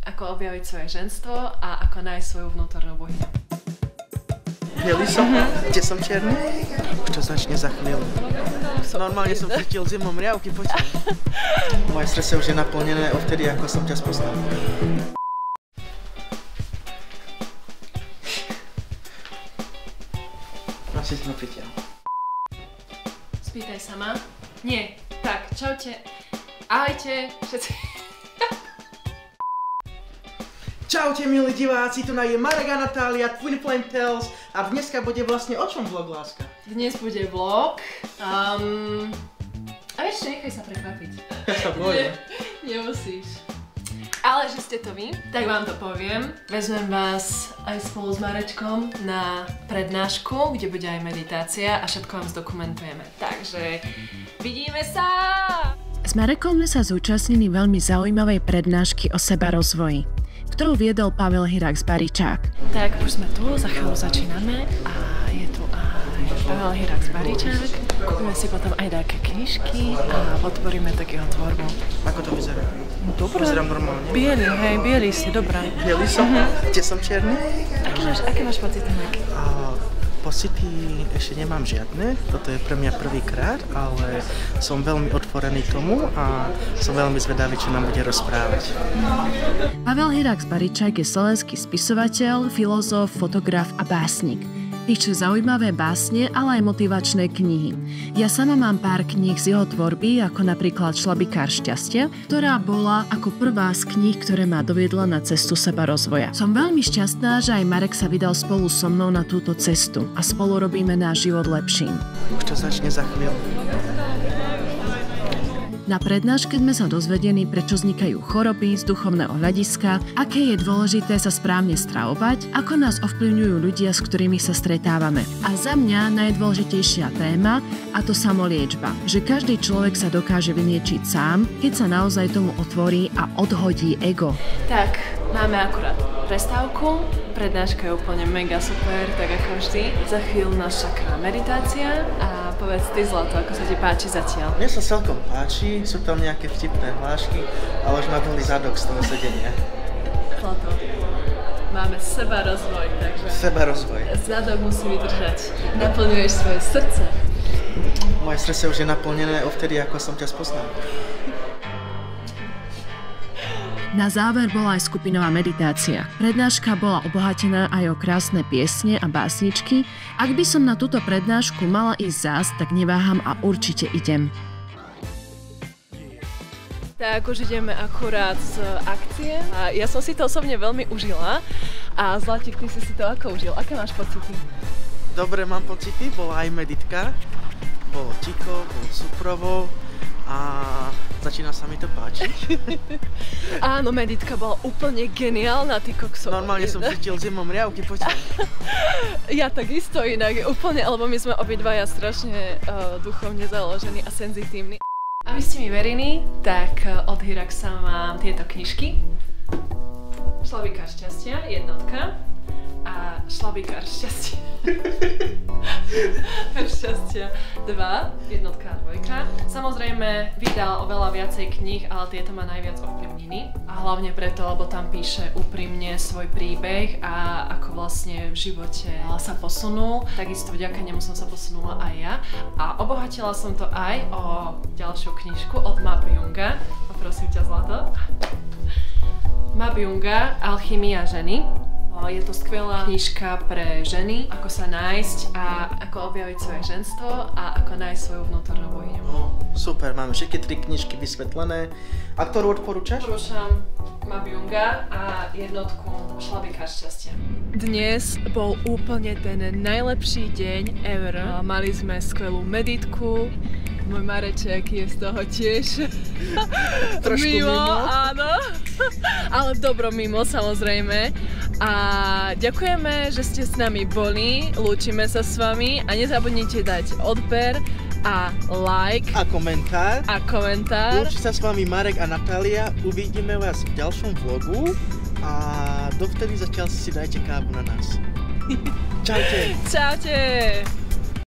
ako objaviť svoje ženstvo a ako nájsť svoju vnútornú bohyňu. Bielý som? Kde som čierny? Už to začne za chvíľu. Normálne som chytil zimom riavky po tele. Moje srdce už je naplnené odtedy, ako som ťa spoznal. Asi som pritiaľ. Spýtaj sa ma? Nie. Tak, čaute. Ahojte všetci. Čaute milí diváci, tu je Marek a Natália, Twin Flame Tales a dneska bude vlastne o čom vlog, láska? Dnes bude vlog. A vieš čo, nechaj sa prekvapiť. Ja sa bojím. Nemusíš. Ale že ste to vy, tak vám to poviem. Vezmem vás aj spolu s Marečkom na prednášku, kde bude aj meditácia a všetko vám zdokumentujeme. Takže vidíme sa! S Marekom sme sa zúčastnili veľmi zaujímavej prednášky o sebarozvoji, ktorú viedol Pavel Hirax-Baričák. Tak, už sme tu, za chvíľu začíname a je tu aj Pavel Hirax-Baričák. Kúpime si potom aj také knižky a podporíme tak jeho tvorbu. Ako to vyzerá? Dobre. Vyzerám normálne. Bielý, hej, bielý si, dobrá. Bielý som? Kde som čierny? Aké máš pocity, Marek? Pocity ešte nemám žiadne, toto je pre mňa prvýkrát, ale som veľmi otvorený tomu a som veľmi zvedavý, čo nám bude rozprávať. Pavel Hirax-Baričák je slovenský spisovateľ, filozof, fotograf a básnik. Píše zaujímavé básne, ale aj motivačné knihy. Ja sama mám pár kníh z jeho tvorby, ako napríklad Šlabikár šťastia, ktorá bola ako prvá z kníh, ktoré ma doviedla na cestu sebarozvoja. Som veľmi šťastná, že aj Marek sa vydal spolu so mnou na túto cestu a spolu robíme náš život lepším. Už to začne za chvíľu. Na prednáške sme sa dozvedeli, prečo vznikajú choroby z duchovného hľadiska, aké je dôležité sa správne stravovať, ako nás ovplyvňujú ľudia, s ktorými sa stretávame. A za mňa najdôležitejšia téma, a to samoliečba, že každý človek sa dokáže vyliečiť sám, keď sa naozaj tomu otvorí a odhodí ego. Tak, máme akurát prestávku, prednáška je úplne mega super, tak ako vždy. Za chvíľu nás čaká meditácia a povedz ty, Zlato, ako sa ti páči zatiaľ? Mne sa celkom páči, sú tam nejaké vtipné hlášky, ale už ma boli zadok z toho sedenia. Zlato, máme sebarozvoj, takže... Sebarozvoj. Zadok musí vydržať. Naplňuješ svoje srdce. Moje srdce už je naplnené odtedy, ako som ťa spoznal. Na záver bola aj skupinová meditácia. Prednáška bola obohatená aj o krásne piesne a básničky. Ak by som na túto prednášku mala ísť zás, tak neváham a určite idem. Tak už ideme akurát z akcie a ja som si to osobne veľmi užila. A Zlatík, ty si to ako užil? Aké máš pocity? Dobre mám pocity, bola aj meditka, bolo ticho, bolo suprovo a začína sa mi to páčiť. Áno, meditka bola úplne geniálna, ty kokso. Normálne som chytil zimom riavky po tele. Ja takisto inak, úplne, lebo my sme obidvaja strašne duchovne založení a senzitívni. Aby ste mi verili, tak od Hiraxa mám tieto knižky. Šlabikár šťastia, jednotka. A Šlabikár šťastia. Šťastia 2, jednotka a dvojka. Samozrejme vydal oveľa viacej kníh, ale tieto ma najviac ovplyvnili. A hlavne preto, lebo tam píše úprimne svoj príbeh a ako vlastne v živote sa posunul. Takisto vďaka nemu som sa posunula aj ja. A obohatila som to aj o ďalšiu knižku od Mab Junga. Poprosím ťa, Zlato. Mab Junga, Alchymia ženy. Je to skvelá knižka pre ženy, ako sa nájsť a ako objaviť svoje ženstvo a ako nájsť svoju vnútornú bohyňu. Super, máme všetky 3 knižky vysvetlené. A ktorú odporúčaš? Odporúčam Mab Junga a jednotku Šlabikár šťastia. Dnes bol úplne ten najlepší deň ever. Mali sme skvelú meditku. Môj Mareček je z toho tiež trošku mimo. Áno, ale dobro mimo samozrejme. A ďakujeme, že ste s nami boli, lúčime sa s vami a nezabudnite dať odber a like a komentár. Lúči sa s vami Marek a Natália, uvidíme vás v ďalšom vlogu a dovtedy zatiaľ si dajte kávu na nás. Čaute. Čaute.